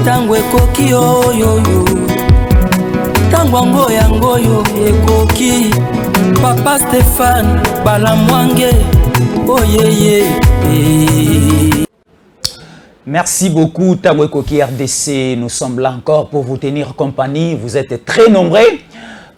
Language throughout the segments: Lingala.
tango ekoki oyoyo tango yango yo ekoki Papa Stéphane Balamwange oyeye. Merci beaucoup Tango Ekoki RDC, nous sommes là encore pour vous tenir compagnie, vous êtes très nombreux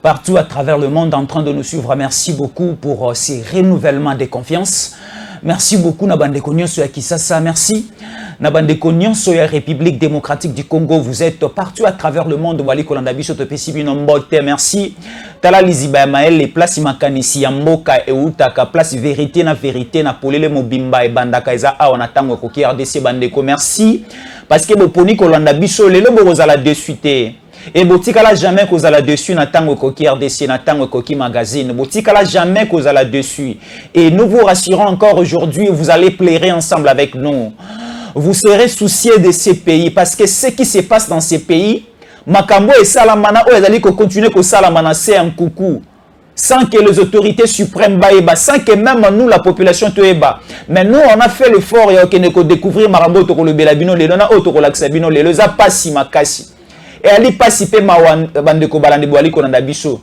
partout à travers le monde en train de nous suivre. Merci beaucoup pour ces renouvellements de confiance. Merci beaucoup Nabande Konyon Soya Kisasa, merci Nabande Konyon Soya République démocratique du Congo. Vous êtes partout à travers le monde. Wali Kolandabi Sotopesibi Nombote, merci. Tala Liziba Maël, les places Makanisi, Yamboka et Outaka, place vérité na Polele Mobimba et Bandaka Eza Aonatango Koki RDC Bandeko, merci. Parce que Boponi Kolandabi Solele Borozala de suite. Et botikala jamais qu'on a là-dessus na tango koki RDC na tango koki magazine. Botikala jamais qu'on a là-dessus. Et nous vous rassurons encore aujourd'hui, vous allez plairer ensemble avec nous. Vous serez souciés de ces pays parce que ce qui se passe dans ces pays, Makambo et Salamana, ou ezali ko continuer ko Salamana c'est un coucou. Sans que les autorités suprêmes baïba, sans que même nous la population toeba. Mais nous on a fait l'effort et on a découvrir Marambo to le Belabino, les lona auto la Xabino, les leza pasi makasi. Et ali pasi pe mawan bande ko balande boali ko na biso.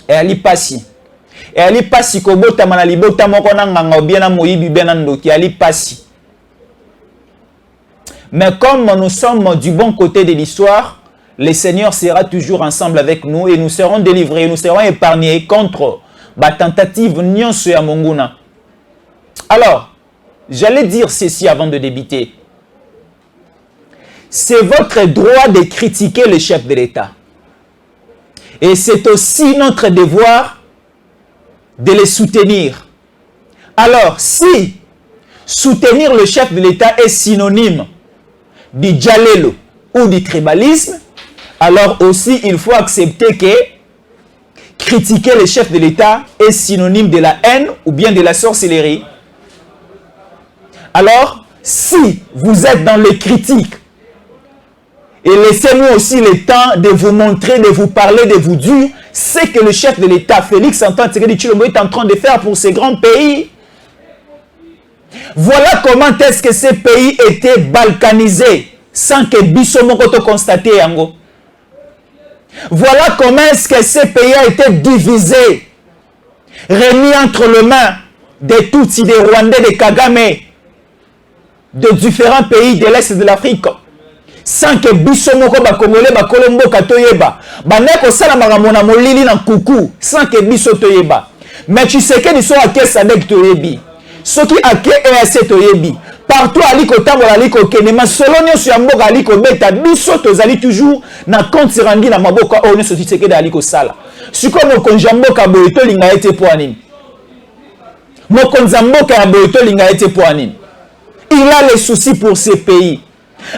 Et ali pasi ko bota manali bota moko na nganga bien na moyibi bien na ndoki ali pasi. Mais comme nous sommes du bon côté de l'histoire, le Seigneur sera toujours ensemble avec nous et nous serons délivrés, nous serons épargnés contre la tentative nyonso ya monguna. Alors, j'allais dire ceci avant de débuter. C'est votre droit de critiquer le chef de l'État. Et c'est aussi notre devoir de les soutenir. Alors, si soutenir le chef de l'État est synonyme du djalelo ou du tribalisme, alors aussi il faut accepter que critiquer le chef de l'État est synonyme de la haine ou bien de la sorcellerie. Alors, si vous êtes dans les critiques, et laissez-nous aussi le temps de vous montrer, de vous parler, de vous dire ce que le chef de l'État, Félix Antoine Tshisekedi Tshilombo, est en train de faire pour ces grands pays. Voilà comment est-ce que ces pays étaient balkanisés sans que Bissomoko constaté yango. Voilà comment est-ce que ces pays a été divisés, remis entre les mains des Tutsis, des Rwandais, des Kagame, de différents pays de l'Est de l'Afrique. Sans que Bissomoko Congolais, Colombo Katoyeba, Baneko Salamara Mona Molili na Kuku, sans que Bisso Toyeba. Mais tu sais que nous sommes à Kessadek Toyebi. Ce qui a que EAC Toyebi. Partout à l'Iko Tambo, à l'Iko Kenema, selon nous, sur Mboga, à l'Iko Beta, Bisso Tozali toujours na compte Sirandi na Maboka, on est sorti de ce à l'Iko Sala. Si comme mon Konjamboka Boito, l'inga été poignine. Mon Konjamboka Boito, l'inga été poignine. Il a les soucis pour ces pays.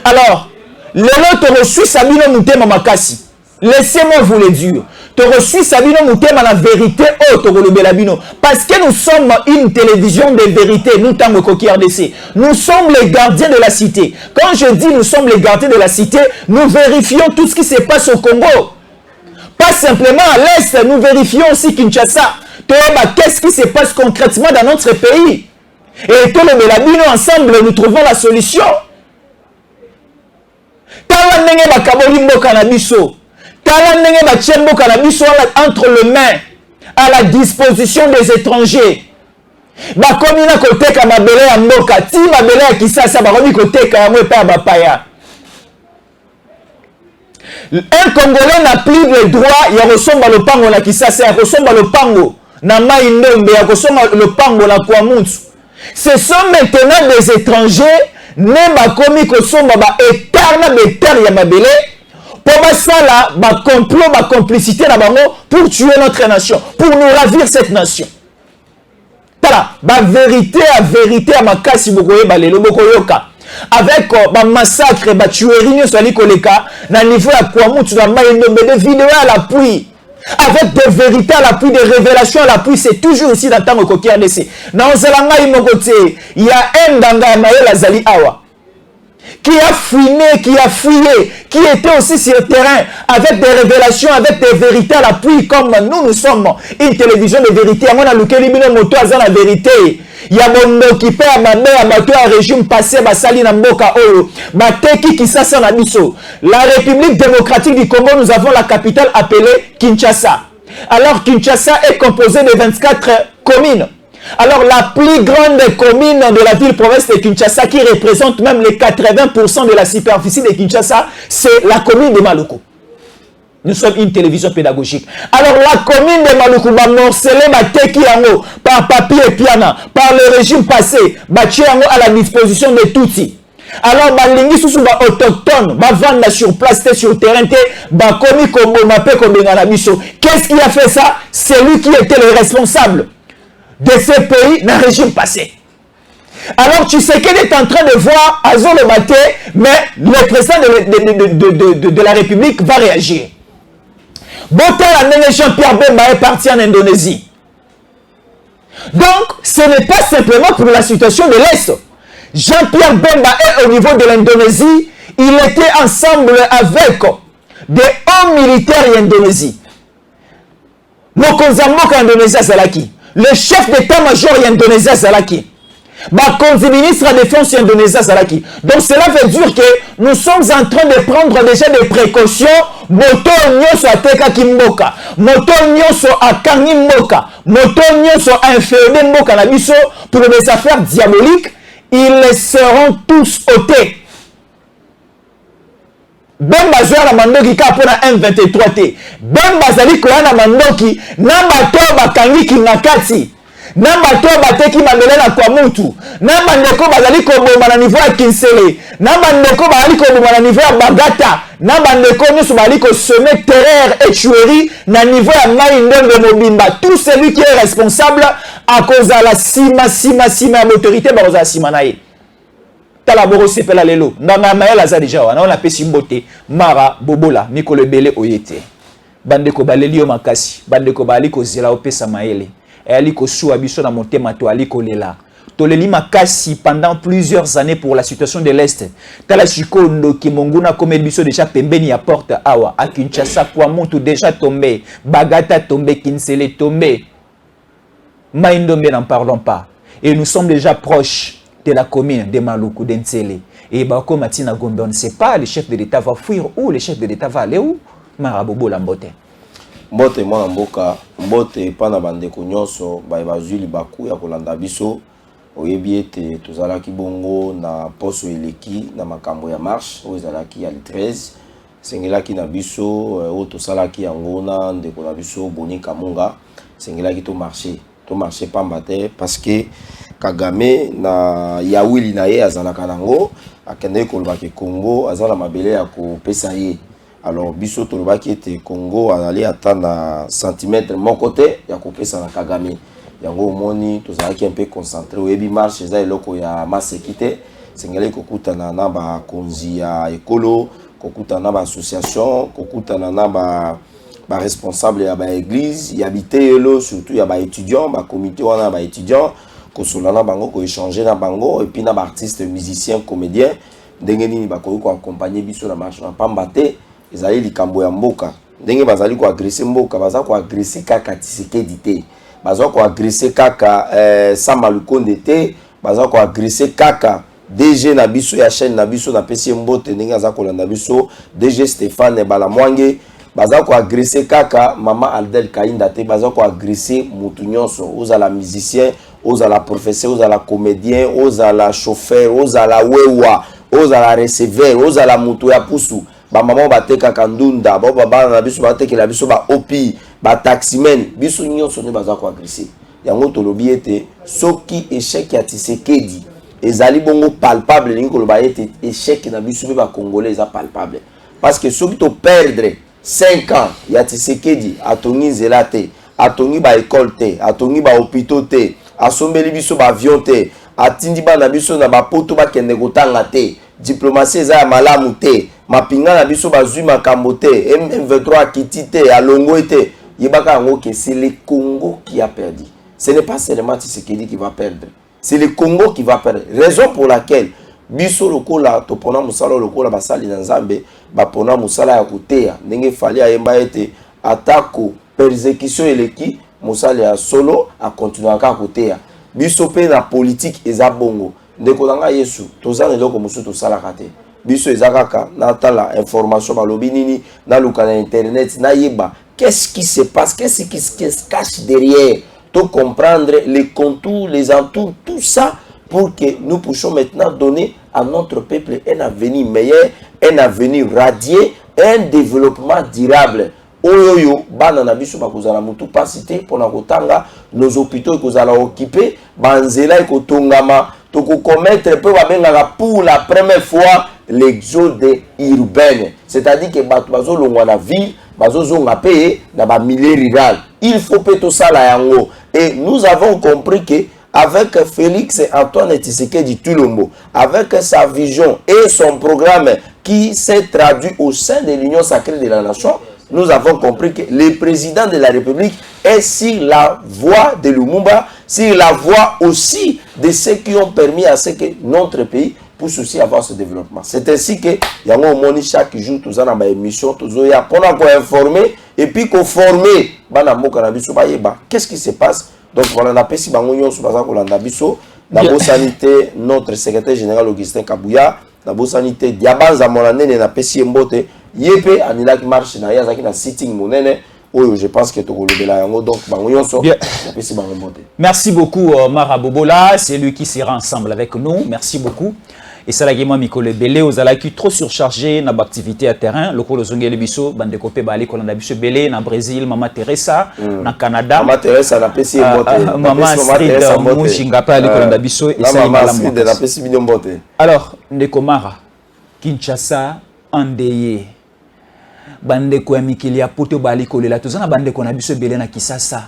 Alors, le lot te reçu Sabino Moutema Makasi. Laissez-moi vous le dire. Te reçu Sabino Moutema la vérité autre le Belabino. Parce que nous sommes une télévision de vérité. Nous Tango Koki RDC. Nous sommes les gardiens de la cité. Quand je dis nous sommes les gardiens de la cité, nous vérifions tout ce qui se passe au Congo. Pas simplement à l'Est, nous vérifions aussi Kinshasa. Qu'est-ce qui se passe concrètement dans notre pays? Et tout le Belabino ensemble, nous trouvons la solution. Tala nenge bakaboli mboka na biso. Tala nenge batie mboka na biso entre les mains à la disposition des étrangers. Bakomi na koteka mabele ya mboka. Ti mabele ya Kisasa bakomi koteka ya mwe pa bapaya. Un Congolais n'a plus le droit ya kosomba lopango na Kisasa, ya kosomba lopango na Mai Ndombe, ya kosomba lopango na Kwamuntu. Ce sont maintenant des étrangers ne bakomi kosomba ba etarna beter ya mabele pour basala ba complot ba complicité na bango pour tuer notre nation, pour nous ravir cette nation. Tala ba vérité à makasi bokoye ba lelo bokoyoka avec ba massacre ba tuerie nyo sali koleka na niveau ya Kwamutu na Mai Ndombe, des vidéos à l'appui. Avec des vérités à l'appui, des révélations à l'appui, c'est toujours ici dans Tango Koki RDC. Dans Zelanga Imokote, il y a un Danga Maël Azali Awa qui a fouiné, qui a fouillé, qui était aussi sur le terrain avec des révélations, avec des vérités à l'appui, comme nous sommes une télévision de vérité. On a le Kelibino Moto Azan la vérité. ya bondoki pe ya mabe ya bato ya régime passé basali na mboka oyo bateki Kisasa na biso. La République démocratique du Congo, nous avons la capitale appelée Kinshasa. Alors Kinshasa est composée de 24 communes. Alors la plus grande commune de la ville-province de Kinshasa, qui représente même les 80% de la superficie de Kinshasa, c'est la commune de Maluku. Nous sommes une télévision pédagogique. Alors la commune de Maluku va morceler Bateki Yango par papier et piana, par le régime passé, Bateki Yango à la disposition de Tutsi. Alors balingi susu ba autochtone, ba vanda sur place, sur terrain, ba komi kombo mape kobenga na biso. Qu'est-ce qui a fait ça? C'est lui qui était le responsable de ce pays dans le régime passé. Alors tu sais qu'il est en train de voir Azon le matin, mais le président de la République va réagir. Jean-Pierre Bemba est parti en Indonésie. Donc, ce n'est pas simplement pour la situation de l'Est. Jean-Pierre Bemba est au niveau de l'Indonésie. Il était ensemble avec des hommes militaires d'Indonésie. Mokonzamok Indonésie Zalaki. Le chef d'état-major indonésien Zalaki. Le ministre de la Défense indonésien Zalaki. Donc cela veut dire que nous sommes en train de prendre déjà des précautions. Moto nyoso ateka kimboka. Moto nyoso akangi mboka. Moto nyoso inféodé mboka na biso pour les affaires diaboliques. Ils seront tous ôtés. Bemba zoya na mandoki ka pona M23 te. Bemba zali koya na mandoki na bato bakangi kingakati. Na bato bateki mamele na kwa mutu. Na bandeko bazali koboma na niveau ya Kinsele. Na bandeko bazali koboma na niveau ya Bagata. Na bandeko nyonso bazali ko semer terreur et tuerie na niveau ya Mai Ndembe Mobimba. Tout celui qui est responsable à cause de la sima l'autorité baroza sima na ye. Talaboro sepela lelo. Ndanga maela za déjà wana on appelle simbote Mara Bobola Mikolo Bele Oyete. Bandeko baleli yo makasi. Bandeko bali ko zela opesa maele. Et aliko sou abiso na motema to aliko lela. Toleli makasi pendant plusieurs années pour la situation de l'Est. Tala chikondo ki monguna comme biso déjà pembeni ya porte awa à Kinshasa kwa montu déjà tombé, Bagata tombé, Kinsele tombé. Maïndombe n'en parlons pas. Et nous sommes déjà proches de la commune de Maluku d'Ensele. Et Bako Matina Gombe, on ne sait pas, le chef de l'État va fuir où, le chef de l'État va aller où? Marabobo Lambote. Mbote mwana mboka, mbote pana bandeko nyonso, bazuli baku ya kolanda biso, oyebi ete tozalaki bongo na poso eleki na makambo ya marche, ozalaki ya 13, sengelaki na biso, o tosalaki yango na ndeko na biso Boni Kamunga, sengelaki to marché pamba te parce que Kagame na yawili na ye azalaka nango, akende koloba ke Congo azala mabele ya kopesa ye. Alors biso tolobaki ete Congo azali ata na centimètre mon côté ya kopesa na Kagame. Yango omoni tozalaki un peu concentré oyebi marche eza eloko ya masekite sengeli kokutana na ba konzi ya ekolo, kokutana na ba association, kokutana na ba responsable ya ba église, ya bitelo surtout ya ba étudiants, ba comité wana ba étudiants, ko solana bango ko échanger na bango et puis na ba artistes, musiciens, comédiens ndenge nini ba ko accompagner biso na marche na pamba te ezali likambo ya mboka. Ndenge bazali ko agresser mboka, baza ko agresser kaka Tshisekedi te. Baza ko agresser kaka Sama Lukonde te, baza ko agresser kaka DG na biso ya chaîne na biso na pesi mbote ndenge aza ko landa biso DG Stéphane Balamwange, baza ko agresser kaka Mama Aldel Kainda te, baza ko agresser mutu nyonso, ozala musicien, ozala professeur, ozala comédien, ozala chauffeur, ozala wewa, ozala receveur, ozala mutu ya pusu. Ba maman bateka kandunda, ba baba na biso batekela biso ba opi, ba taximen, biso nyonso ne baza ko agresser. Yango tolobi ete soki échec ya Tshisekedi ezali bongo palpable ningi koloba ete échec na biso be ba congolais eza palpable. Parce que soki to perdre 5 ans ya Tshisekedi atongi nzela te, atongi ba école te, atongi ba hôpitaux te, asombeli biso ba avion te, atindi ba na biso na ba poto ba kende kotanga te, diplomatie eza ya malamu te, mapinga na biso bazui makambo te, M23 kiti te, alongo te, yebaka yango que c'est le Congo qui a perdu. Ce n'est pas seulement Tshisekedi qui va perdre, c'est le Congo qui va perdre. Raison pour laquelle biso lokola topona musala lokola basali na Nzambe bapona musala ya kutea ndenge fali ayemba ete atako persécution eleki musala ya solo a continuer ka kutea. biso pe na politique eza bongo ndeko nanga Yesu tozana eloko musu tosalaka te biso eza kaka na tala information balobi nini na luka na internet na yeba qu'est-ce qui se passe, qu'est-ce qui se cache derrière, pour comprendre les contours, les entours, tout ça pour que nous puissions maintenant donner à notre peuple un avenir meilleur, un avenir radié, un développement durable. Oyoyo bana na biso bakozala mutu pasité pour na kotanga nos hôpitaux kozala occupé banzela ekotongama to ko commettre peu babengaka pour la première fois l'exode urbain, c'est-à-dire que bato bazolongwa na ville bazozonga pe na ba milieu rural. Il faut pe to sala yango et nous avons compris que avec Félix Antoine Tshisekedi Tshilombo, avec sa vision et son programme qui s'est traduit au sein de l'Union sacrée de la nation, nous avons compris que le président de la République est sur la voie de Lumumba, sur la voie aussi de ceux qui ont permis à ce que notre pays puisse aussi avoir ce développement. C'est ainsi que yango moni chaque jour tous en émission tous ya pour informer et puis qu'on former bana mboka na biso bayeba qu'est-ce qui se passe. Donc voilà, on a pesi bango nyonso baza kolanda biso na bo sanité notre secrétaire général Augustin Kabouya na bo sanité Diabanza Molanene na pesi mbote yepe anilaki marche na yazaki na sitting monene. Oh, je pense que tu donc merci beaucoup Marabobola, c'est lui qui sera ensemble avec nous. Merci beaucoup. Et ça la Mikole Belé aux alaki trop surchargé na activité à terrain le colo zongeli biso bande kopé bali kolanda biso Belé na Brésil Mama Teresa na Canada Mama Teresa na pesi mbote Mama Astrid Mushinga pa ali kolanda biso et ça Mama Astrid na pesi binyo mbote. Alors ndeko Mara Kinshasa endeuillé bande ko ya mikili ya poto bali kolela tozana bande ko na biso Belé na Kisasa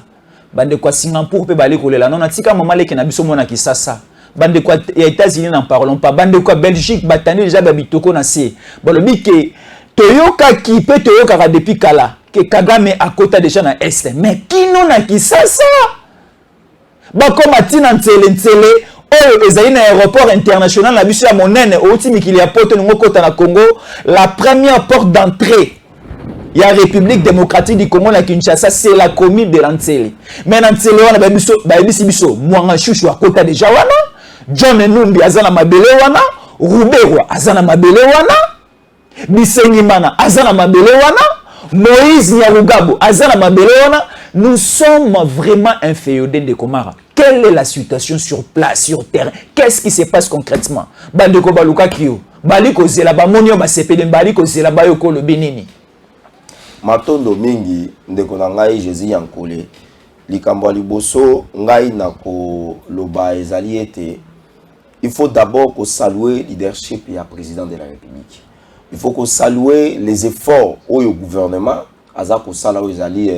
bande ko Singapour pe bali kolela non atika mama leke na biso mona Kisasa bande ko ya États-Unis n'en parlons pas bande ko Belgique batani déjà babitoko na se balobi ke toyoka ki pe toyoka depuis kala ke Kagame akota déjà na est mais kino na Kisasa bakoma tina ntsele oyo ezali na aéroport international na biso ya monene outi mikili ya poto ngo kota na Congo la première porte d'entrée. Il y a la République démocratique du Congo na Kinshasa, c'est la commune de Lantsele. Mais Lantsele wana babisi biso mwanga chouchou akota déjà wana, John Numbi azana mabele wana, Ruberwa azana mabele wana, Bisengimana azana mabele wana, Moïse Nyarugabo azana mabele wana. Nous sommes vraiment inféodés de Komara. Quelle est la situation sur place, sur terrain? Qu'est-ce qui se passe concrètement? Bandeko baluka kio, baliko zela ba monyo ba sepede baliko zela ba yoko le benini. Matondo mingi ndeko na ngai Jésus yankole likambo liboso ngai nako loba ezali ete il faut d'abord que saluer le leadership et le président de la République. Il faut que saluer les efforts au gouvernement azako sala ezali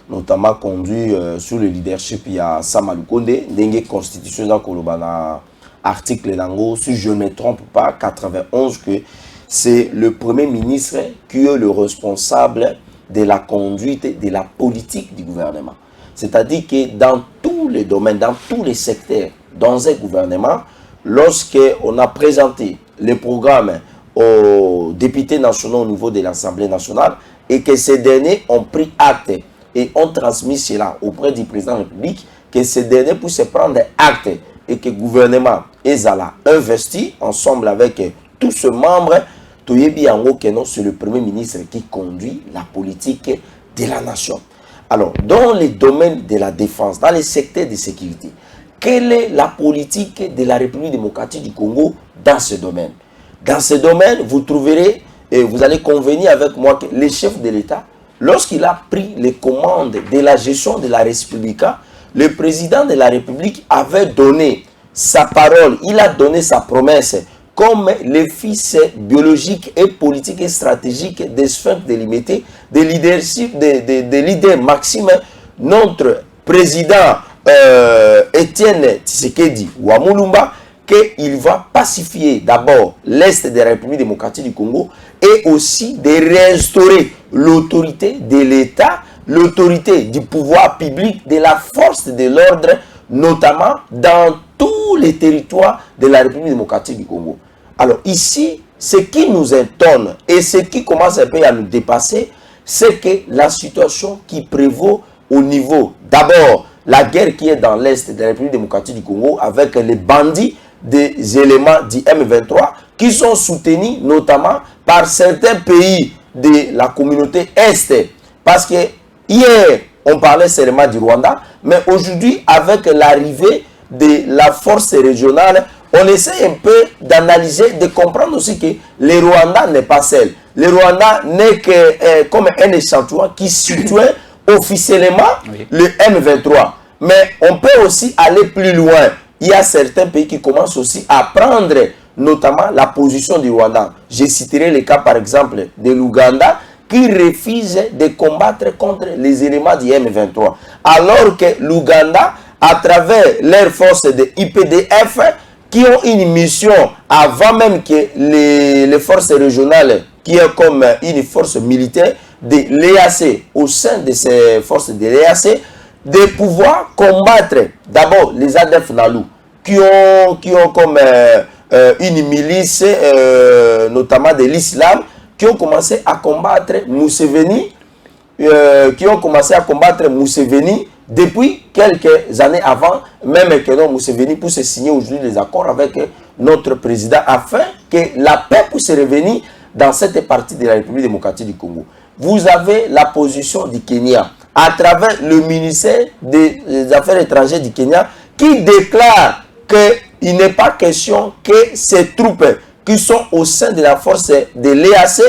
notamment conduit sur le leadership ya Sama Lukonde ndenge constitution za koloba na article nango si je ne me trompe pas 91 que c'est le premier ministre qui est le responsable de la conduite de la politique du gouvernement. C'est-à-dire que dans tous les domaines, dans tous les secteurs, dans un gouvernement, lorsqu'on a présenté les programmes aux députés nationaux au niveau de l'Assemblée nationale et que ces derniers ont pris acte et ont transmis cela auprès du président de la République, que ces derniers puissent prendre acte et que le gouvernement est investi ensemble avec tous ces membres. C'est le Premier ministre qui conduit la politique de la nation. Alors, dans les domaines de la défense, dans les secteurs de sécurité, quelle est la politique de la République démocratique du Congo dans ce domaine? Dans ce domaine, vous trouverez, et vous allez convenir avec moi, que le chef de l'État, lorsqu'il a pris les commandes de la gestion de la République, le président de la République avait donné sa parole, il a donné sa promesse comme les fils biologiques et politiques et stratégiques des sphères délimitées, des leadership, des leaders Maxime, notre président Étienne Tshisekedi Wamulumba, qu'il va pacifier d'abord l'Est de la République démocratique du Congo et aussi de réinstaurer l'autorité de l'État, l'autorité du pouvoir public, de la force de l'ordre, notamment dans tous les territoires de la République démocratique du Congo. Alors ici, ce qui nous étonne et ce qui commence un peu à nous dépasser, c'est que la situation qui prévaut au niveau d'abord la guerre qui est dans l'Est de la République démocratique du Congo avec les bandits des éléments du M23 qui sont soutenus notamment par certains pays de la communauté Est. Parce que hier, on parlait seulement du Rwanda, mais aujourd'hui, avec l'arrivée de la force régionale, on essaie un peu d'analyser, de comprendre aussi que le Rwanda n'est pas seul. Le Rwanda n'est que comme un échantillon qui situe officiellement le M23. Mais on peut aussi aller plus loin. Il y a certains pays qui commencent aussi à prendre notamment la position du Rwanda. Je citerai le cas par exemple de l'Ouganda qui refuse de combattre contre les éléments du M23. Alors que l'Ouganda, à travers leurs forces de IPDF, qui ont une mission avant même que les forces régionales, qui est comme une force militaire de l'EAC, au sein de ces forces de l'EAC, de pouvoir combattre d'abord les ADF Nalou, qui ont comme une milice, notamment de l'islam, qui ont commencé à combattre Museveni, depuis quelques années avant, même que non Museveni puisse signer aujourd'hui des accords avec notre président afin que la paix puisse revenir dans cette partie de la République démocratique du Congo. Vous avez la position du Kenya à travers le ministère des Affaires étrangères du Kenya qui déclare qu'il n'est pas question que ces troupes qui sont au sein de la force de l'EAC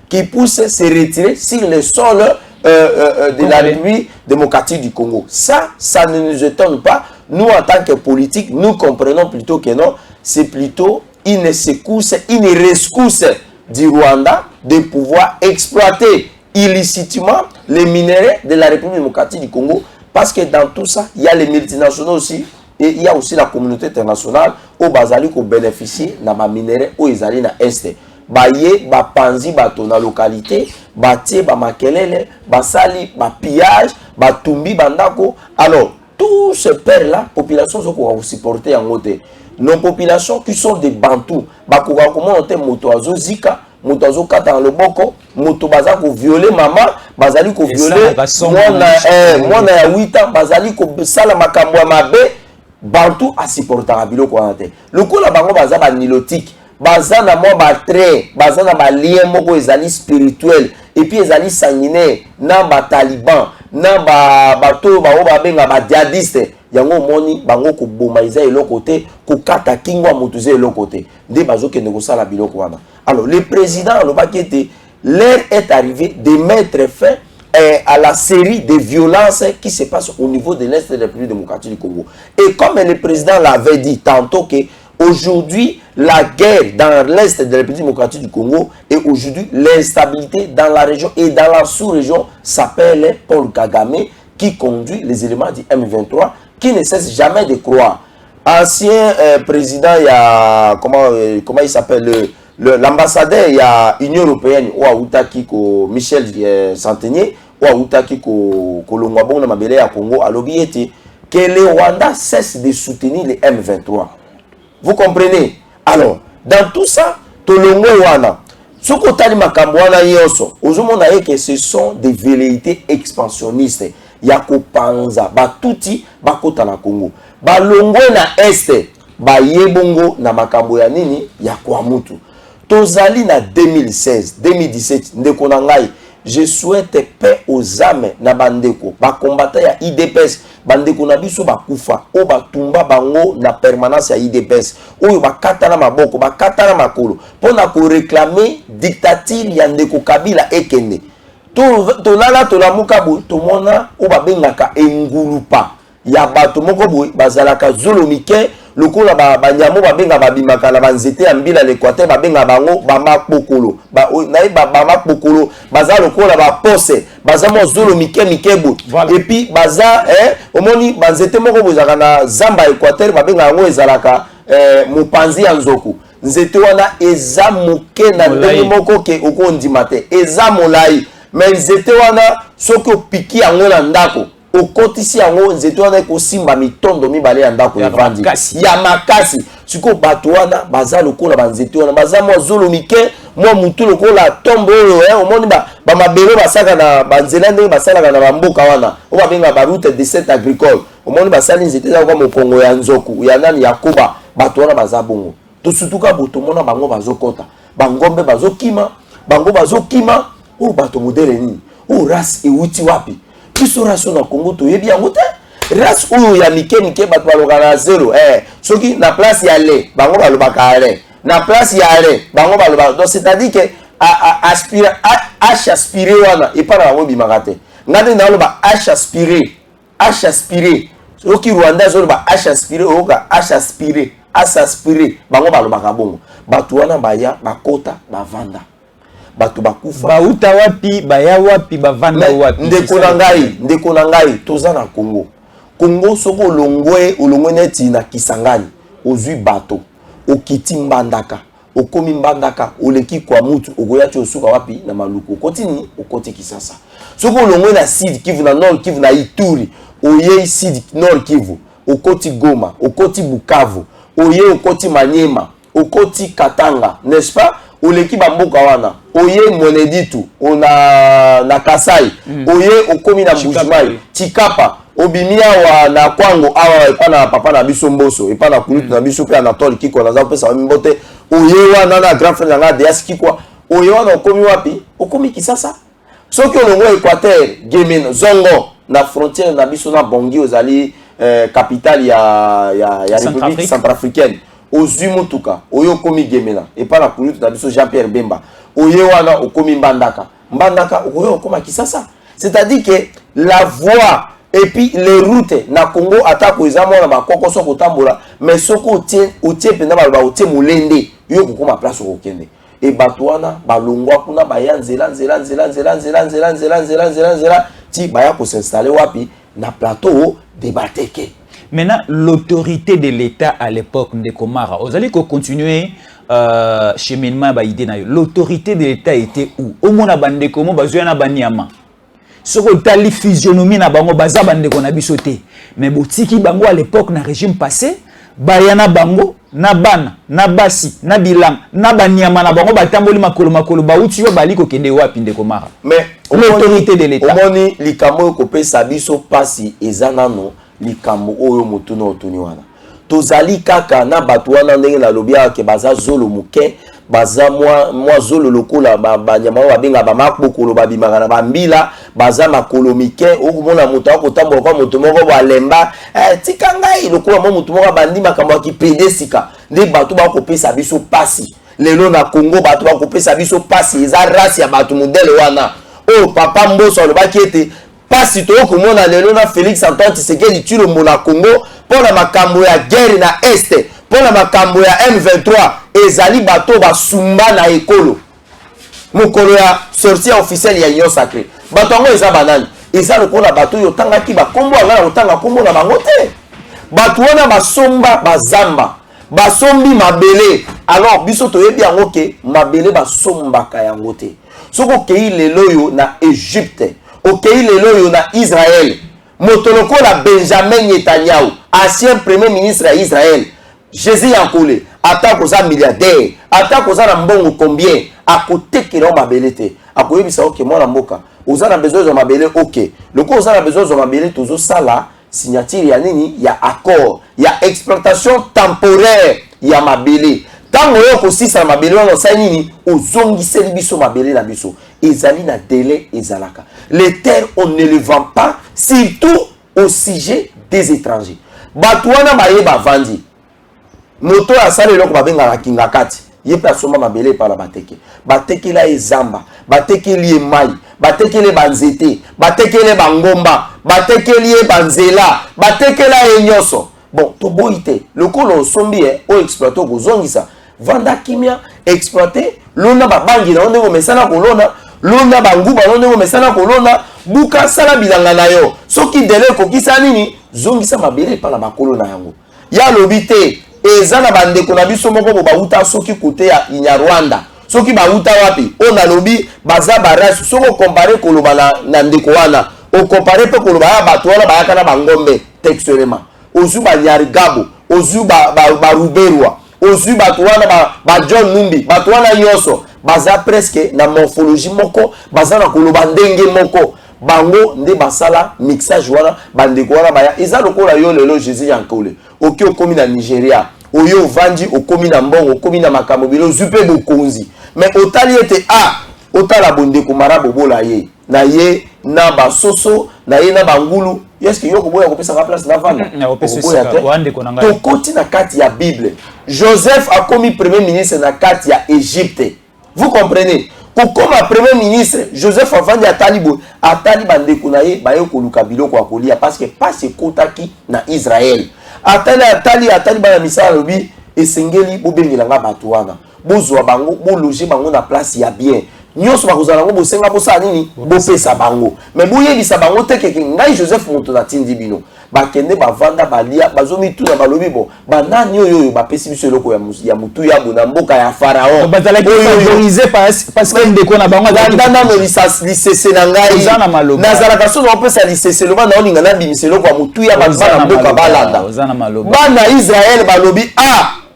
qui puissent se retirer sur le sol de la République démocratique du Congo. Ça ne nous étonne pas. Nous, en tant que politiques, nous comprenons plutôt que non, c'est plutôt une secousse, une rescousse du Rwanda de pouvoir exploiter illicitement les minéraux de la République démocratique du Congo. Parce que dans tout ça, il y a les multinationaux aussi, et il y a aussi la communauté internationale au Bazali qui bénéficie de ma minéraux au Izali na Est. Baye, ba panzi, ba tona localité, ba tie, ba makelele, ba sali, ba pillage, ba tumbi, bandako. Alors, tous ces pères-là, population sont pour supporter en côté. Nos populations qui sont des Bantous, ba koura comment on te motoazo zika, motoazo kata dans le boko, moto baza ko violer maman, bazali ko violer moi na 8 ans, bazali ko sala makambo ya mabe, Bantou a supporter abilo ko ante. Le coup la bango baza ba nilotique. Baza na mo ba trait, baza na ba lien moko ezali spirituel et puis ezali sanguinaire na ba taliban na ba bato ba o ba benga ba djihadiste yango moni bango ko boma iza eloko te ko kata kingwa mutuze eloko te nde bazo kende ko sala biloko wana. Alors le président le bakete l'heure est arrivé de mettre fin à la série de violences qui se passent au niveau de l'Est de la République démocratique du Congo. Et comme le président l'avait dit tantôt que aujourd'hui, la guerre dans l'Est de la République démocratique du Congo et aujourd'hui, l'instabilité dans la région et dans la sous-région s'appelle Paul Kagame qui conduit les éléments du M23 qui ne cesse jamais de croire. Ancien président, il y a, comment il s'appelle, l'ambassadeur, il y a Union Européenne, Michel Santenier, Kolongwabon Mabele à Congo, à l'objet que le Rwanda cesse de soutenir les M23. Vous comprenez? Alors, dans tout ça, Tolongo Wana, ce que tu as dit, Makambouana Yoso, aujourd'hui, que ce sont des velléités expansionnistes. Yako Panza, Batouti, Bakota na Congo. Balongo na Este, Bayebongo na Makamboya Nini, Yako Amutu. Tozali na 2016, 2017, Ndekonangai. Je souhaite paix aux âmes na bandeko. Ba combattant ya IDPS, bandeko na biso ba kufa, o ba tumba bango na permanence ya IDPS. Oyo ba kata na maboko, ba kata na makolo. Pona ko réclamer dictature ya ndeko Kabila ekende. To lala to la mukabu to mona o ba bengaka engulupa. Ya bato moko boy bazalaka zolomike. Lokola ba nyamo ba benga ba bimaka na banzete ya mbila l'Équateur ba benga bango ba makpokolo ba makpokolo baza lokola ba pose baza mo zolo mike mikebo et puis baza omoni banzete moko bozaka na zamba Équateur ba benga ngo ezalaka mopanzi ya nzoku nzete wana eza moke na ndenge moko ke okondima te eza molai mais nzete wana soki opiki yango na ndako okotisi yango nzete wana ekosimba mitondo mibale ya ndako evandi ya makasi siko bato wana baza lokola banzete wana baza mwa zolo mike mwa mutu lokola tombo oyo omoni ba mabelo basaka na banzela ndenge basalaka na bamboka wana o babenga ba route de set agricole omoni basali nzete za kwa mokongo ya nzoku ya nani ya koba bato wana baza bongo to surtout ka boto mona bango bazokota bangombe bazokima bango bazokima o bato modele nini o race ewuti wapi biso race na Congo to yebi yango te race oyo ya mike bato baloka na zero soki na place ya le bango balobaka le na place ya le bango baloba donc c'est-à-dire que aspiré wana et pas na bango bimaka te ngade na loba aspiré soki Rwanda zo loba aspiré oka aspiré bango balobaka bongo bato wana baya bakota bavanda bato bakufa bauta wapi baya wapi bavanda wapi ndeko na ngai toza na Congo soko olongwe neti na Kisangani ozwi bato okiti mbandaka okomi mbandaka oleki kwa mutu ogoyachi osuka wapi na maluku okotini okoti Kisasa soko olongwe na Sud Kivu na Nord Kivu na Ituri oye Sud Nord Kivu okoti Goma okoti Bukavu oye okoti Manyema okoti Katanga n'est-ce pas oleki bamboka wana oye Moneditu na Kasai oye okomi na Mbujimayi Chikapa obimia wa na kwango awa epana papa na biso mboso epana kulutu na biso pe Anatole Kiko na za pesa mbote oye wana na grand frère nga Deas Kikwa oye wana okomi wapi okomi Kisasa soki olongo Equateur Gemena Zongo na frontière na biso na Bongi ozali capitale ya République centrafricaine ozwi mutuka oyo okomi Gemena epana kulutu na biso Jean-Pierre Bemba oye wana okomi Mbandaka oyo okoma Kisasa c'est-à-dire que la voie et puis les routes na Congo atako ezamo na bakoko soko tambola mais soko otie pena ba otie mulende yo kokoma place okende et batwana balongwa kuna baya nzela ti baya ko s'installer wapi na plateau de Bateke. Maintenant l'autorité de l'État à l'époque de Komara vous allez continuer cheminement ba idée na yo l'autorité de l'État était où au mona bande komo bazwa na baniama soko tali physionomie na bango baza bande ko na bisoté mais botiki bango à l'époque na régime passé bayana bango na bana na basi na bilang na banyama na bango batamboli makolo bauti yo bali ko kende wapi ndeko mara mais l'autorité de l'État omoni likamo ko pesa biso pasi ezanano likamo oyo mutuna otuni wana tozali kaka na batu wana ndenge na lobia ke baza zolo muke baza mwa zolo lokola banyama babenga bamakbokolo babimaka na bambila baza makolo mike okomona moto akotambola kwa moto moko balemba tika ngai lokola mo moto moko bandi makambo ya kipede sika nde bato bakopesa biso pasi lelo na Congo bato bakopesa biso pasi eza race ya bato modele wana o papa Mboso alobaki ete pasi tokomona lelo na Félix Antoine Tshisekedi Tshilombo na Congo pona makambo ya guerre na este pona makambo ya M23 ezali bato basumba na ekolo mokolo ya sortie officielle ya Union Sacrée bato yango eza banani eza lokola bato yo tangaki bakombo anga na tanga kombo na bango te bato wana basomba bazamba basombi mabele alors biso toyebi yango ke mabele basombaka yango te soko kei lelo yo na Égypte okei lelo yo na Israël moto lokola Benjamin Netanyahu ancien premier ministre ya Israël Jésus Yankole atako za milliardaire atako za na mbongo combien akotekela mabele te akoyebisa oke mwana mboka oza na besoin de mabele oke loko oza na besoin de mabele tozo sala signature ya nini ya accord ya exploitation temporaire ya mabele tango yo kosisa mabele wana osali nini ozongiseli biso mabele na biso ezali na délai ezalaka les terres on ne les vend pas surtout au sujet des étrangers bato wana bayeba vandi moto asali eloko babengaka kinga kati ye pe asomba mabele epala batekela ezamba batekeli ye mai batekele banzete batekele bangomba batekeli ye banzela batekela ye nyonso bon toboyi te lokolo osombi o exploité kozongisa vanda kimia exploité lona babangi na ndenge omesana kolona lona banguba na ndenge omesana kolona buka sala bilanga na yo soki dele kokisa nini zongisa mabele epala bakolo na yango ya lobi te eza na bandeko na biso moko bauta soki kote ya Inyarwanda soki bauta wapi ona lobi baza barasu soko comparer koloba na ndeko wana o comparer pe koloba ya bato wana bayaka na bangombe textuellement ozu ba Nyarigabo ozu ba Ruberwa ozu bato wana ba John Numbi bato wana nyonso baza presque na morphologie moko baza na koloba ndenge moko bango nde basala mixage wana bandeko wana baya eza lokola yo lelo Jésus yankole oki okomi na Nigeria oyo vandi okomi na mbongo okomi na makambo bilo zupe bokonzi mais otali ete otala bondeko marabo bola ye na ye na basoso na ye na bangulu est-ce que yo ko boya ko pesa place na vanda to koti na kati ya Bible Joseph a commis premier ministre na kati ya Égypte. Vous comprenez? Kokoma premier ministre Joseph avandi atali bandeko na ye bayo koluka biloko ya kolia parce que pas ekotaki na Israël. Atali bana misala lobi esengeli bobengela bato wana bozwa bango bologer bango na place ya bien nyonso bakozala ngo bosenga bosala nini bopesa bango mais boyebisa bango tekeke ngai Joseph moto na tindi bino bakende bavanda balia bazomi tuna balobi bo banani oyo bapesi biso eloko ya mutu ya bona mboka ya Pharaon bazalaki favoriser parce que ndeko na bango ndanda no lisese na ngai nazalaka so na opesa lisese loba na olinga na bimisa eloko ya mutu ya bana mboka balanda bana Israël balobi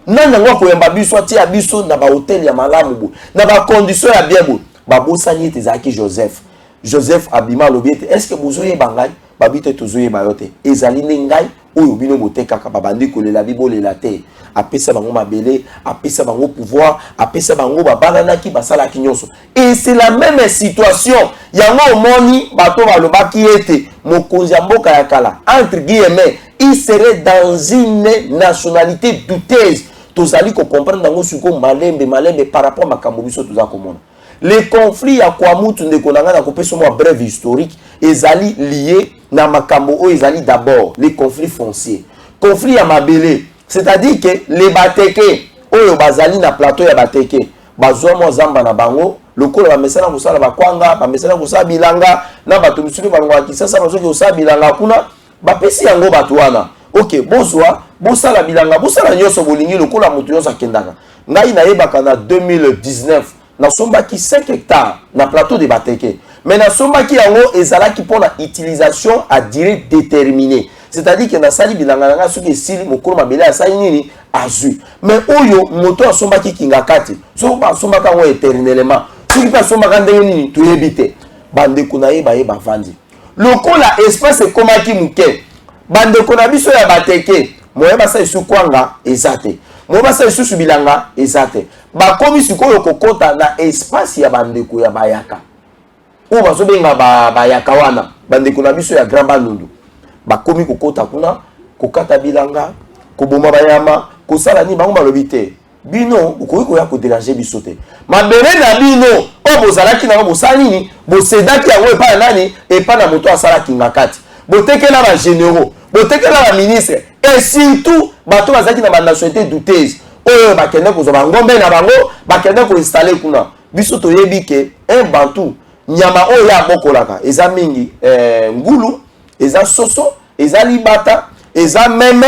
nana ngo koyamba biso atia biso na ba hotel ya malamu bo na ba condition ya bien bo babosani ete zaki Joseph abima lobi ete est-ce que bozoye bangai babite tozoye bayote ezali ngai oyo bino botekaka babandi kolela bibolela te apesa bango mabele apesa bango pouvoir apesa bango babalanaki basalaki nyonso et c'est la même situation yango omoni bato balobaki ete mokonzi ya mboka ya kala entre guillemets il serait dans une nationalité douteuse tozali ko comprendre nango suko malembe par rapport makambo biso toza komona les conflits ya kwa mutu ndeko nanga na kopesa mo brève historique ezali lié na makambo o ezali d'abord les conflits fonciers conflit ya mabele c'est-à-dire que les bateke oyo bazali na plateau ya bateke bazwa mo zamba na bango lokola bamesana kosala bakwanga bamesana kosala bilanga na bato misusu bango akisasa bazoki kosala bilanga kuna bapesi yango bato wana ok bozwa bosala bilanga bosala nyonso bolingi lokola moto nyonso akendaka ngai nayebaka na 2019 na sombaki 5 hectares na plateau de bateke mais na sombaki yango ezalaki pona utilisation à durée déterminée c'est-à-dire que na sali bilanga nanga soki esili mokolo mabele asali nini azui mais oyo moto asombaki kingakati soki basombaka yango éternellement soki mpe asombaka ndenge nini toyebi te bandeko na ye baye bavandi lokola espace ekomaki moke bandeko na biso ya bateke moyeba sa esu kwanga eza te moyeba sa esusu bilanga eza te bakomi sikoyo kokota na espace ya bandeko ya bayaka oyo bazobenga bayaka wana bandeko na biso ya Grand Bandundu bakomi kokota kuna kokata bilanga koboma bayama kosala ni bango balobi te bino okoki koya kodéranger biso te mabele na bino oyo bozalaki nango bosala nini bosedaki yango epai na nani epai na moto asalaki ngakati botekela bagénéraux botekela baministre et surtout bato bazalaki na banationalité douteuse oyo bakende kozwa bangombe na bango bakende koinstalle kuna biso toyebi ke un bantu nyama oyo ya bokolaka eza mingi ngulu eza soso eza libata eza meme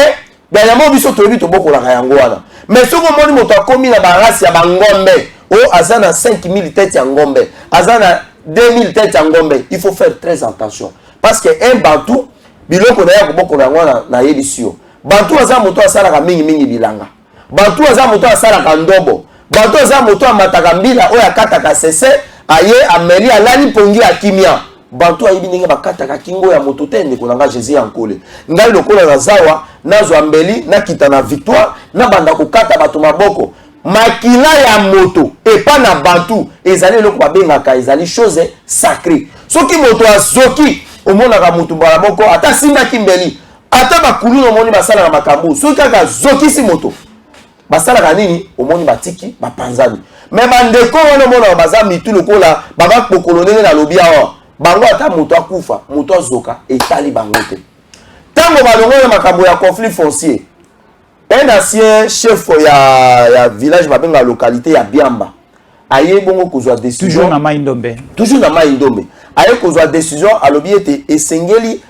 banyama biso toyebi tobokolaka yango wana mais soki omoni moto akomi na barasi ya bangombe oyo aza na 5000 tête ya ngombe aza na 2000 tête ya ngombe il faut faire très attention parce que un bantu biloko na ya kobokola yango na yebisi yo bantu aza moto asalaka mingi bilanga bantu aza moto asalaka ndobo bantu aza moto amataka mbila oyo akataka sese aye ameli alali pongi ya kimia bantu ayibi ndenge bakataka kingo ya moto te ndeko nanga Jésus yankole ngai lokola na zawa nazwa mbeli nakita na victoire na banda kokata bato maboko makila ya moto epa na bantu ezali eloko babengaka ezali chose sacrée soki moto azoki omonaka moto mbala moko ata simbaki mbeli ata bakulu omoni basalaka makambo soki kaka zokisi moto basalaka nini omoni batiki bapanzani mais bandeko wana omona baza mitu lokola babakpokolo ndenge na lobi awa bango ata moto akufa moto azoka etali bango te ntango balongo na makambo ya conflit foncier un ancien chef ya village babenga localité ya Biamba aye bongo kozwa décision toujours na Mai Ndombe aye kozwa décision alobi ete esengeli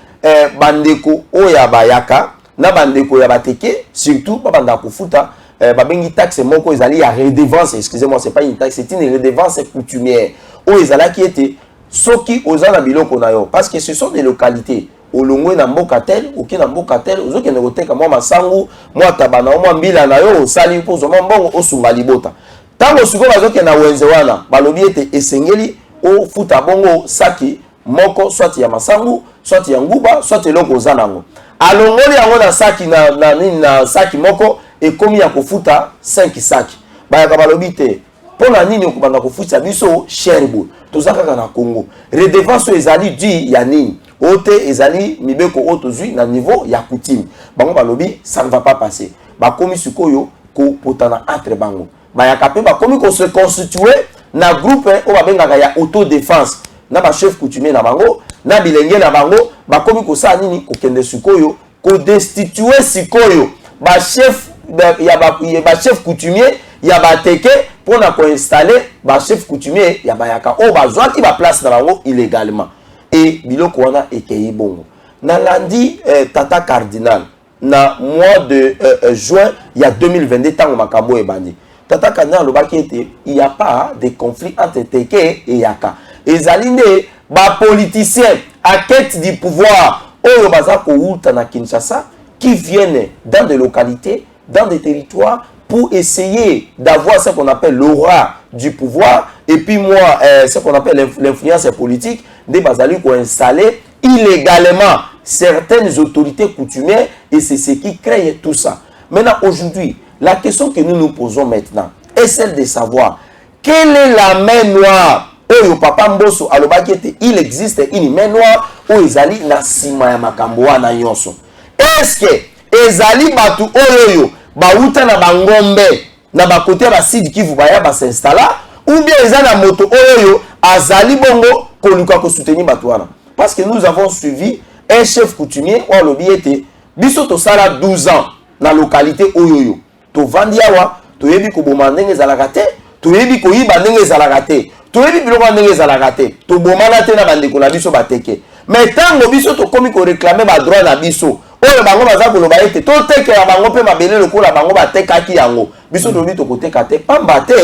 bandeko oyo ya bayaka na bandeko ya bateke surtout babanda kofuta babengi taxe moko ezali ya redevance excusez-moi c'est pas une taxe c'est une redevance coutumière oyo ezalaki ete soki ozana biloko na yo parce que ce sont des localités olongwe na mboka tel oki na mboka tel ozokende koteka mwa masangu mwa tabana mwa mbila na yo osali mpo ozoma mbongo osunga libota ntango sikoyo bazokende na wenze wana balobi ete esengeli ofuta bongo saki moko soit ya masangu soit ya nguba soit eloko zanango alongoli yango na saki na saki moko ekomi ya kofuta 5 saki bayaka balobi te pona nini okubanda kofuta biso sherbo tozaka na Congo redevance ezali di ya nini ote ezali mibeko otozui na niveau ya coutume bango balobi ça ne va pas passer bakomi sikoyo ko potana entre bango bayaka pe bakomi ko se constituer na groupe o babengaka ya autodéfense na ba chef coutumier na bango na bilenge na bango bakomi ko sa nini ko kende sikoyo ko destituer sikoyo ba chef ba chef coutumier ya ba teke pour na ko installer ba chef coutumier ya bayaka o bazwaki ba place na bango illégalement et biloko wana ekei bongo na lundi tata cardinal na mois de juin il y a 2022 tango makambo ebandi tata cardinal lobaki ete il y a pas de conflit entre teke et yaka ezali nde ba politicien à quête du pouvoir oyo baza ko uta na Kinshasa qui viennent dans des localités dans des territoires pour essayer d'avoir ce qu'on appelle l'aura du pouvoir et puis moi ce qu'on appelle l'influence politique des bazali ko installer illégalement certaines autorités coutumières et c'est ce qui crée tout ça. Maintenant aujourd'hui, la question que nous nous posons maintenant est celle de savoir quelle est la main noire. Oyo papa Mbosso alobaki ete il existe une main noire oyo ezali na sima ya makambo wana nyonso. Est-ce que ezali batu oyo bauta na bangombe na bakote ba Sud Kivu baya ba s'installa ou bien eza na moto oyo azali bongo koluka ko soutenir batu wana? Parce que nous avons suivi un chef coutumier ou alobi ete biso to sala 12 ans na localité oyoyo to vandi awa to yebi ko boma ndenge ezalaka te to yebi ko yiba ndenge ezalaka te to yebi biloko ndenge ezalaka te to bomana te na bandeko na biso bateke mais tango biso to komi ko réclamer ba droit na biso oyo bango baza koloba ete to tekela bango pe mabele lokola bango batekaki yango biso to bi to koteka te pamba te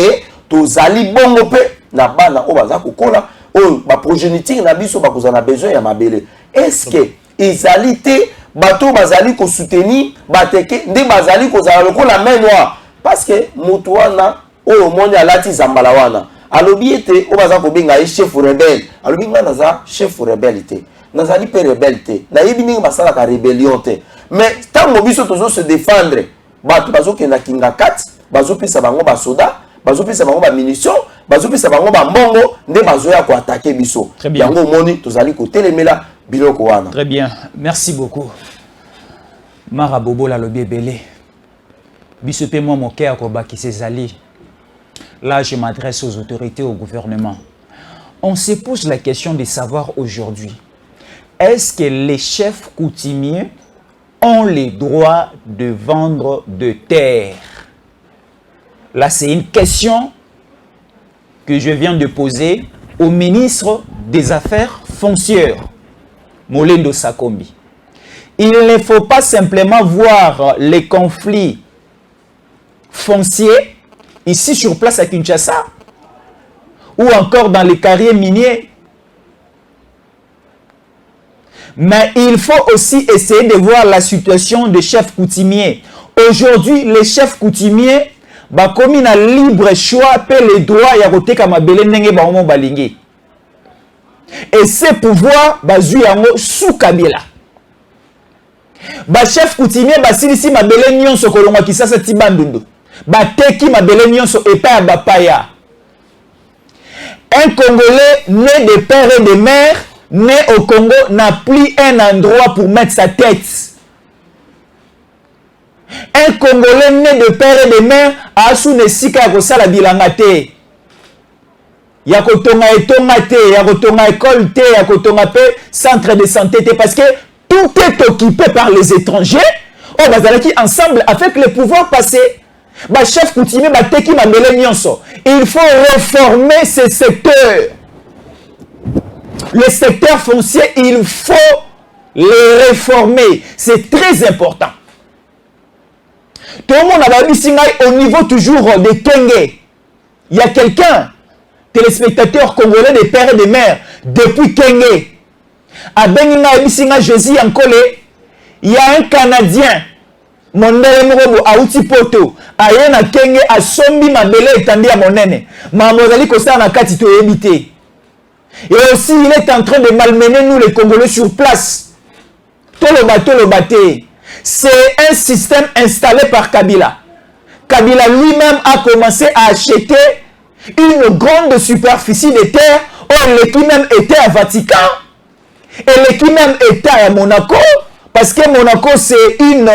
to zali bongo pe na bana o baza kokola oyo ba progéniture na biso bakozana besoin ya mabele. Est-ce que ezali te bato bazali ko soutenir bateke nde bazali kozala lokola main noire parce que moto wana oyo moni alati zambala wana alobi ete o baza ko benga ye chef rebelle alobi nga naza chef rebelle te nazali pe rebelle te na yebi ninga basala ka rébellion te mais tango biso tozo se défendre bato bazo kenda kinga kat bazo pesa bango ba soda bazo pesa bango ba munition bazo pesa bango ba mbongo nde bazo ya ko attaquer biso yango moni tozali ko telemela biloko wana. Très bien, merci beaucoup. Marabobo la lobi ebele. Biso pe moi mon cœur ko baki sezali. Là je m'adresse aux autorités, au gouvernement. On se pose la question de savoir aujourd'hui, est-ce que les chefs coutumiers ont le droit de vendre de terre? Là, c'est une question que je viens de poser au ministre des Affaires foncières, Molendo Sakombi. Il ne faut pas simplement voir les conflits fonciers ici sur place à Kinshasa ou encore dans les carrières miniers. Mais il faut aussi essayer de voir la situation des chefs coutumiers. Aujourd'hui, les chefs coutumiers bakomi na libre choix pe les droits ya koteka mabele ndenge bango balingi. Et ces pouvoirs bazui yango sous Kabila. Ba chef coutumier basilisi mabele nyonso kolongwa Kisasa ti bandundu. Ba teki mabele nyonso epa ya bapaya. Un Congolais né de père et de mère, né au Congo, n'a plus un endroit pour mettre sa tête. Un Congolais né de père et de mère a sous nesika kosala bilanga te. Ya kotonga etonga te, ya kotonga école te, ya kotonga pe centre de santé te, parce que tout est occupé par les étrangers. Oh bazalaki ensemble avec les pouvoirs passés. Ba chef coutumier ba teki mabele nyonso. Il faut réformer ce secteur. Le secteur foncier, il faut le réformer. C'est très important. Tout le monde a dit au niveau toujours de Kenge. Il y a quelqu'un, téléspectateur congolais de père et de mère, depuis Kenge. À Benina Josie Ankole, il y a un Canadien, Mondele Morobo, à Utipoto, à Yena Kenge, à Sombi Mabele et Tandi à Monene. Mamozali Kosta na Katito évité. Et aussi, il est en train de malmener nous les Congolais sur place. C'est un système installé par Kabila. Kabila lui-même a commencé à acheter une grande superficie de terre. Or, l'équipe même était à Vatican. Et l'équipe même était à Monaco. Parce que Monaco, c'est une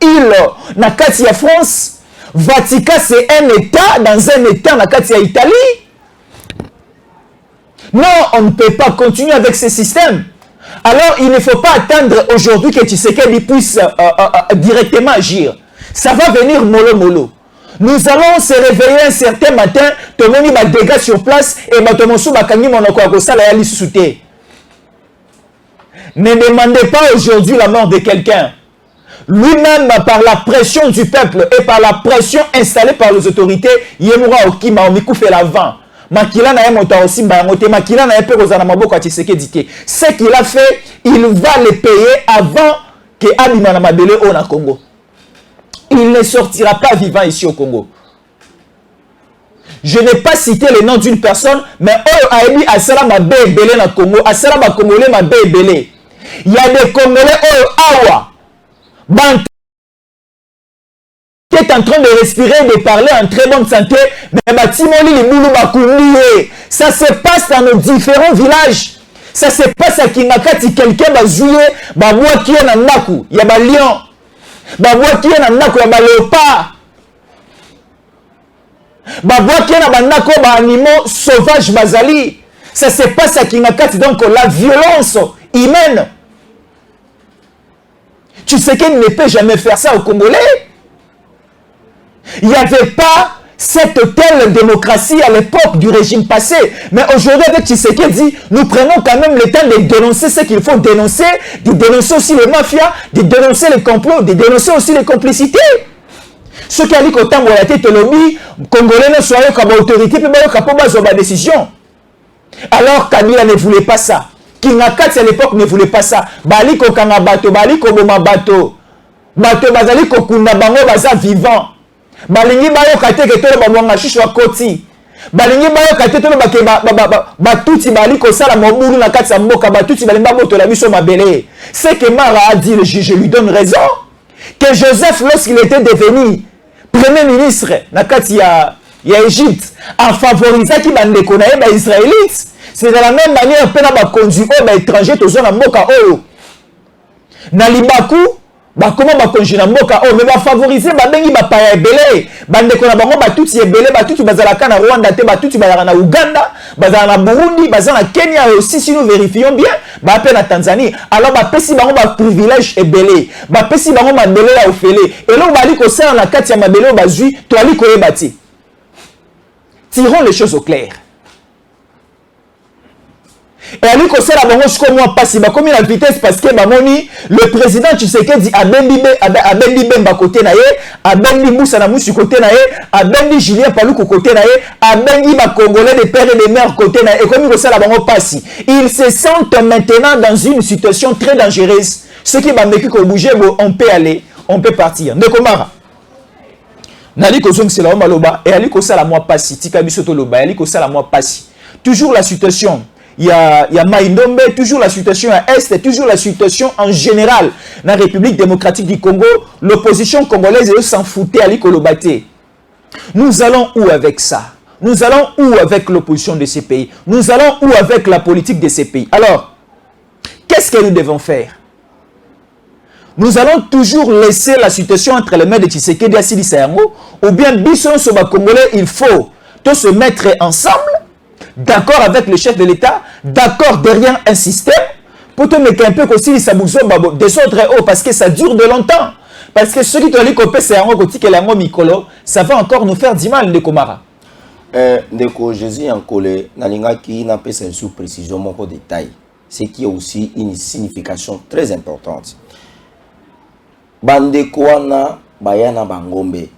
île na Katia France. Vatican, c'est un État dans un État na Katia Italie. Non, on ne peut pas continuer avec ce système. Alors, il ne faut pas attendre aujourd'hui que Tshisekedi puisse directement agir. Ça va venir mollo mollo. Nous allons se réveiller un certain matin, tout le monde va dégâts sur place et Matomosu va gagner mon akosala ya sous-té. Ne demandez pas aujourd'hui la mort de quelqu'un. Lui-même, par la pression du peuple et par la pression installée par les autorités, Yemura Okima Omikou fait l'avant. Makila na monta aussi bangote, Makila na pe kozana maboko a Tshisekedi. Ce qu'il a fait, il va le payer avant que Abima na mabele au na Congo. Il ne sortira pas vivant ici au Congo. Je n'ai pas cité le nom d'une personne, mais Aebi Asala Mabe Ebele na Congo, Asala ba Congolais Mabe Ebele. Il y a des Congolais Awa Bant qui est en train de respirer, de parler en très bonne santé, mais Batimoli Liboulou Bakoumie. Ça se passe dans nos différents villages. Ça se passe à Kinakati, quelqu'un va jouer, bah moi qui est dans Naku, il y a un lion. Bah moi qui est dans Naku, il y a un léopard. Bah moi qui est dans Naku, bah animaux sauvages bazali. Ça se passe à Kinakati, donc la violence humaine. Tu sais qu'il ne peut jamais faire ça au Congolais. Il n'y avait pas cette telle démocratie à l'époque du régime passé. Mais aujourd'hui, avec Tshisekedi, nous prenons quand même le temps de dénoncer ce qu'il faut dénoncer, de dénoncer aussi les mafias, de dénoncer les complots, de dénoncer aussi les complicités. Ceux qui ont dit qu'au temps où la tête de l'OMI, Congolais ne soient comme autorité, puis ils ont décision. Alors Kabila ne voulait pas ça. Kinakati à l'époque ne voulait pas ça. Baliko Kangabato, Baliko Bomabato, Bato Bazaliko Kundabango Baza vivant. Balingi bayo kate ke tolo babwanga shishwa koti. Balingi bayo kate tolo bake batuti baliko sala mobulu na kati ya mboka batuti balimba boto la biso mabele. C'est que Mara a dit, le juge lui donne raison, que Joseph, lorsqu'il était devenu premier ministre na kati ya Égypte, a favorisé qui bandeko na ba israélites. C'est de la même manière que na conduit ba étranger tozo na mboka oyo. Na libaku ba comment ba konji na mboka oyo mais ba favoriser ba bengi ba paya ebele. Bandeko na bango ba tuti ebele ba tuti bazalaka na Rwanda te ba tuti bazalaka na Uganda, bazalaka na Burundi, bazalaka na Kenya aussi si nous vérifions bien, ba pe na Tanzanie. Alors ba pesi bango ba privilège ebele. Ba pesi bango mabele ya ofele. Et là ba li ko sala na kati ya mabele ba zui, to ali ko yebati. Tirons les choses au clair. Et à lui, qu'on sait la banque, je crois moi pas si bah comme la vitesse parce que bah moni le président Tshisekedi a Bendi Bemba côté naé, a Bendi Moussa na Moussa côté naé, a Bendi Julien Paluku côté naé, a Bendi ba Congolais des pères et des mères côté naé. Et comme il sait la banque pas si, ils se sentent maintenant dans une situation très dangereuse. Ceux qui m'ont vécu qu'on bougeait, on peut aller, on peut partir. Ne komara. Nali ko zong c'est la maloba et ali ko sala moi pas si, tika bisoto loba, ali ko sala moi pas si. Toujours la situation. Il y a Maïndombe, toujours la situation à Est, toujours la situation en général. Dans la République démocratique du Congo, l'opposition congolaise s'en foutait à l'Ikolobate. Nous allons où avec ça? Nous allons où avec l'opposition de ces pays? Nous allons où avec la politique de ces pays? Alors, qu'est-ce que nous devons faire? Nous allons toujours laisser la situation entre les mains de Tshisekedi et Assili Sayango, ou bien Bisson Soba Congolais, il faut tous se mettre ensemble, d'accord avec le chef de l'État, d'accord derrière un système, pour te mettre un peu aussi les sabouzo descendre haut, parce que ça dure de longtemps. Parce que ceux qui te disent que c'est un côté que la Mikolo, ça va encore nous faire du mal, les Komara. Ndeko Jésus en colère, nalinga qui n'a pas une sous-précision, mon détail, ce qui a aussi une signification très importante. Bandeko wana bayana bangombe,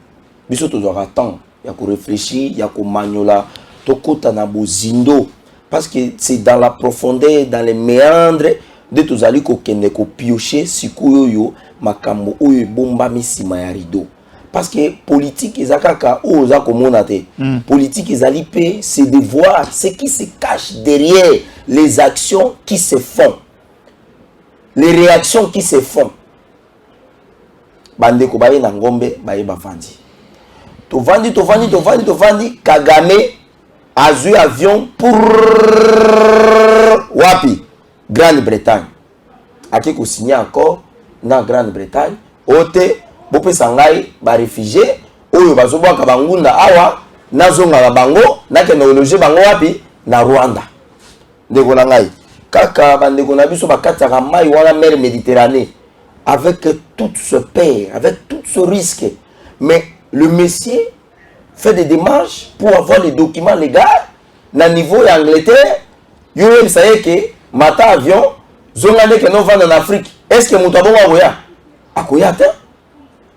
biso to doit attendre, il y a qu'on réfléchir, il y a qu'on maniola. Tokota na bozindo parce que c'est dans la profondeur, dans les méandres de tous ali ko kende ko piocher sikuyo yo makambo oyo bomba misima ya rido parce que politique ezakaka ou oza komona te. Politique ezali pe c'est de voir ce qui se cache derrière les actions qui se font, les réactions qui se font. Bandeko baye na ngombe baye bafandi. Tovandi Kagame azui avion pour wapi Grande-Bretagne. Aki ko signer encore na Grande-Bretagne. Ote bope sangai ba réfugié oyo bazoboka bangunda awa nazonga bango na kenologie bango wapi na Rwanda. Ndeko na ngai kaka bandeko na biso bakataka mai wana mer Méditerranée avec tout ce peur, avec tout ce risque. Mais le monsieur fait des démarches pour avoir les documents légaux na niveau d'Angleterre. Yo ça y est que mata avion zongane que non vend en Afrique. Est-ce que mutabon akoya akoya te?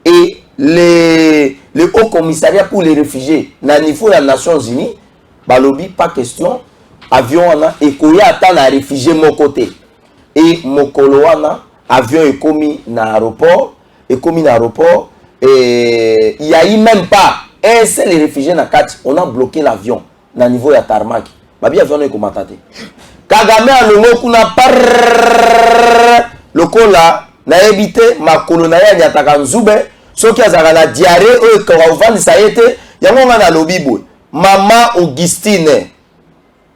Et le haut commissariat pour les réfugiés na niveau des Nations Unies balobi pas question avion wana ekoya ata na réfugié mon côté et mokolo wana avion est commis na aéroport et il y a eu même pas un seul réfugié na kati. On a bloqué l'avion na niveau ya tarmac babi avion est komatate Kagame alongo kuna par lokola na ebité makolo na ya nyataka nzube soki azaka na diarrhée o ko vandi sayete yango ngana lobibo mama Augustine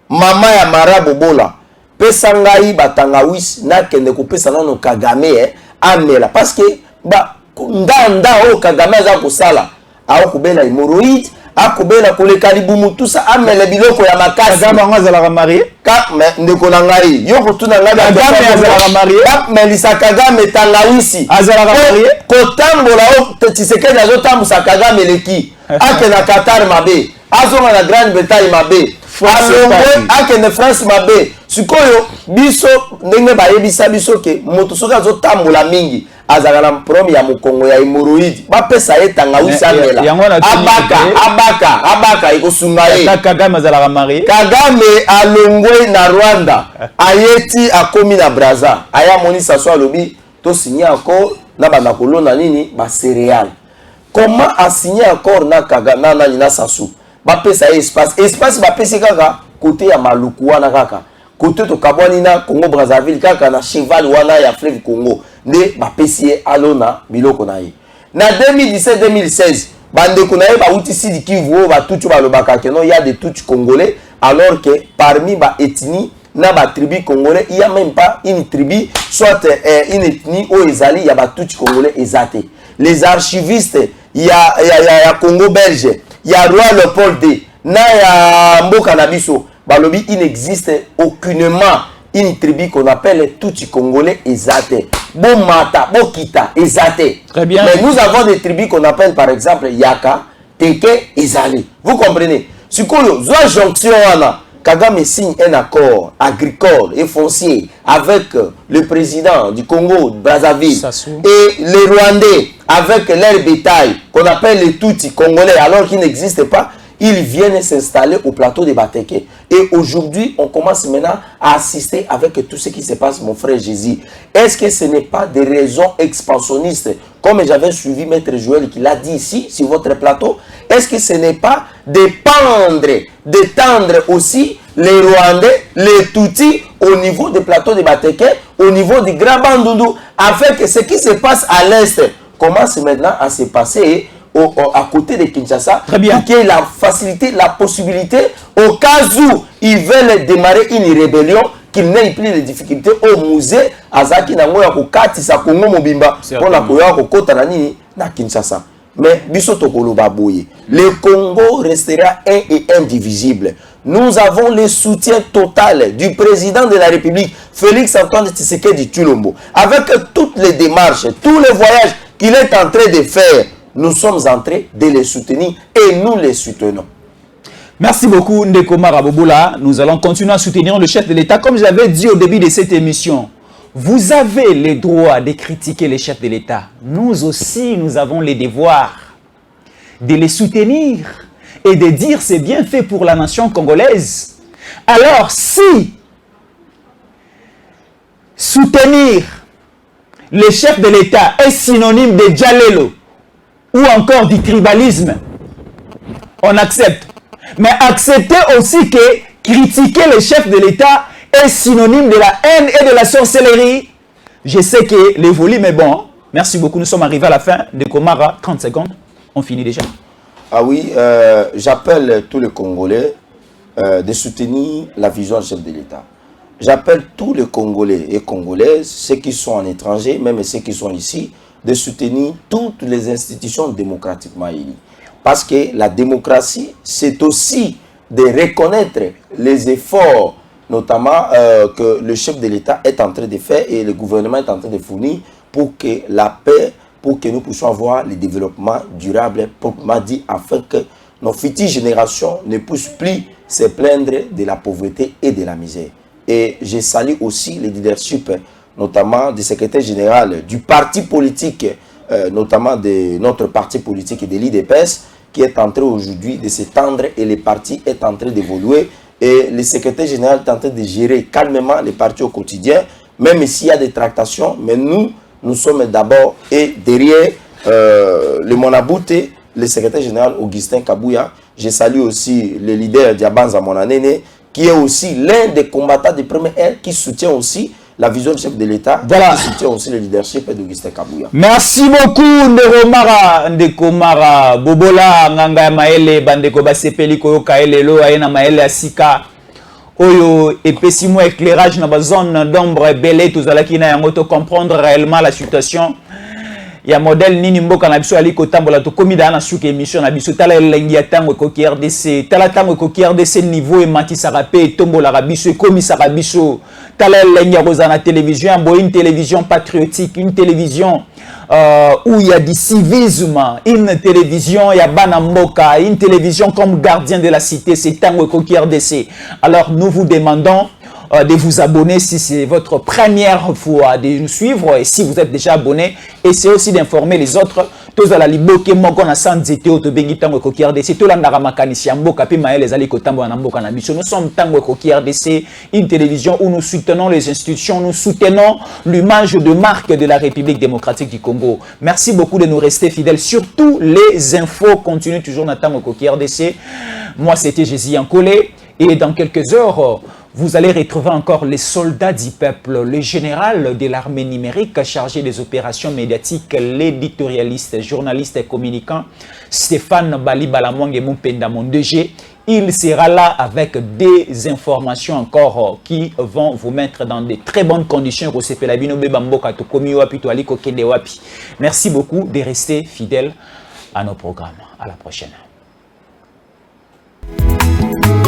mama ya Marabobo bola pesa ngai batangawisi na kende kopesa nano Kagame amela parce que ba ndanda o Kagame aza kosala ao kubela hémorroïde akobela koleka libumu tout ça amela biloko ya makasi Kagame ngazala marié ka ndeko na ngai yo kotuna ngai Kagame azala marié melisa Kagame tangawisi azala marié kotambola o Tshisekedi azotambusa Kagame leki akena Qatar mabe azonga na Grande-Bretagne mabe alongwe akende France mabe sikoyo biso ndenge bayebisa biso ke moto soki azotambola mingi azala na problème ya mokongo ya hémorroïde bapesa ye tangawisi amela abaka ekosunga ye Kagame azala marié Kagame alongwe na Rwanda ayeti akomi na Brazza aya monisa so alobi to signer accord na bana kolona nini ba céréales. Comment a signé accord na Kagame na nina Sassou bapesa espace bapesi kaka côté ya Maluku wana kaka côté to kabwani na Congo Brazzaville kaka na cheval wana ya fleuve Congo nde bapesi alona biloko na ye na 2017-2016 bandeko na ye bauti Sud Kivu ba tutu balobaka ke non, il y a des tutu congolais alors que parmi ba ethnie na ba tribu congolais il y a même pas une tribu soit une ethnie au ezali ya ba tutu congolais ezate. Les archivistes il y a Congo belge il y a Roi Leopold II na ya mboka na biso balobi il n'existe aucunement une tribu qu'on appelle Tutsi congolais ezate. Bon mata, bon kita ezate. Très bien. Mais nous avons des tribus qu'on appelle par exemple Yaka, Teke, Ezali. Vous comprenez? Si vous zoa jonction wana, Kagame signe un accord agricole et foncier avec le président du Congo, Brazzaville, Sassou. et les Rwandais avec leur bétail qu'on appelle les Tutsi congolais alors qu'ils n'existent pas. Ils viennent s'installer au plateau de Bateke. Et aujourd'hui, on commence maintenant à assister avec tout ce qui se passe, mon frère Jésus. Est-ce que ce n'est pas des raisons expansionnistes, comme j'avais suivi Maître Joël qui l'a dit ici, sur votre plateau? Est-ce que ce n'est pas d'étendre aussi les Rwandais, les Tutsis, au niveau des plateaux de Bateke, au niveau du Grand Bandundu, afin que ce qui se passe à l'Est commence maintenant à se passer à côté de Kinshasa, pour qu'il y ait la facilité, la possibilité, au cas où ils veulent démarrer une rébellion, qu'ils n'aient plus de difficultés au musée, Azaki Nangoya Kokati, Sakongo Mobimba, pour la Koya Kokota Nani, na Kinshasa. Mais Bisoto Koloba Boye, le Congo restera un et indivisible. Nous avons le soutien total du président de la République, Félix Antoine Tshisekedi Tshilombo, avec toutes les démarches, tous les voyages qu'il est en train de faire. Nous sommes en train de les soutenir et nous les soutenons. Merci beaucoup Ndeko Marabobola. Nous allons continuer à soutenir le chef de l'État. Comme j'avais dit au début de cette émission, vous avez le droit de critiquer les chefs de l'État. Nous aussi, nous avons le devoir de les soutenir et de dire c'est bien fait pour la nation congolaise. Alors si soutenir les chefs de l'État est synonyme de Djalelo, ou encore du tribalisme, on accepte. Mais accepter aussi que critiquer le chef de l'État est synonyme de la haine et de la sorcellerie. Je sais que le volume est bon. Merci beaucoup. Nous sommes arrivés à la fin de Komara. 30 secondes. On finit déjà. Ah oui, j'appelle tous les Congolais de soutenir la vision du chef de l'État. J'appelle tous les Congolais et Congolaises, ceux qui sont en étranger, même ceux qui sont ici, de soutenir toutes les institutions démocratiquement élues. Parce que la démocratie, c'est aussi de reconnaître les efforts, notamment que le chef de l'État est en train de faire et le gouvernement est en train de fournir pour que la paix, pour que nous puissions avoir le développement durable, proprement dit, afin que nos futures générations ne puissent plus se plaindre de la pauvreté et de la misère. Et je salue aussi le leadership, notamment du secrétaire général du parti politique, notamment de notre parti politique et de l'IDPS, qui est en train aujourd'hui de s'étendre et le parti est en train d'évoluer. Et le secrétaire général est en train de gérer calmement les partis au quotidien, même s'il y a des tractations. Mais nous sommes d'abord et derrière le Monabouté, le secrétaire général Augustin Kabouya. Je salue aussi le leader Diabanza Monanene, qui est aussi l'un des combattants de première ère, qui soutient aussi la vision du chef de l'État, voilà. Qui soutient aussi le leadership d'Augustin Kabouya. Merci beaucoup, Ndeko Mara, Bobola, Nganga Maele, Bandeko Basepeli, Koyo Kaelelo, Aena Maele Asika, Oyo, et Pessimo éclairage dans la zone d'ombre, Belé, tout ça qui n'a pas comprendre réellement la situation. Il y a modèle nini mboka na biso ali kotambola to komida na suka émission na biso tala elengi ya tango ko RDC tala tango ko RDC niveau et matisa rapé tombola biso komisa biso tala elengi ya rozana télévision une télévision patriotique, une télévision où il y a du civisme, une télévision ya bana mboka, une télévision comme gardien de la cité, c'est tango ko RDC. Alors nous vous demandons de vous abonner si c'est votre première fois de nous suivre, et si vous êtes déjà abonné, essayez aussi d'informer les autres. Tous à la liboke moko na sanzete au to bengi tango ko RDC to la ndara makanisi mboka pe maele ezali ko tambo na mboka na biso. Nous sommes tango ko RDC, une télévision où nous soutenons les institutions, nous soutenons l'image de marque de la République démocratique du Congo. Merci beaucoup de nous rester fidèles. Surtout les infos continuent toujours na tango ko RDC. Moi c'était Jésus Yankolé et dans quelques heures vous allez retrouver encore les soldats du peuple, le général de l'armée numérique chargé des opérations médiatiques, l'éditorialiste, journaliste et communicant Stéphane Bali Balamwang Moupenda mon DG. Il sera là avec des informations encore qui vont vous mettre dans de très bonnes conditions. Merci beaucoup de rester fidèles à nos programmes. À la prochaine.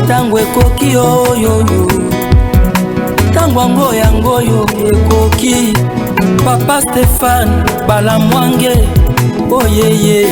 Tango ekoki oyo tango ngoyo ekoki Papa Stéphane Balamwang oyeye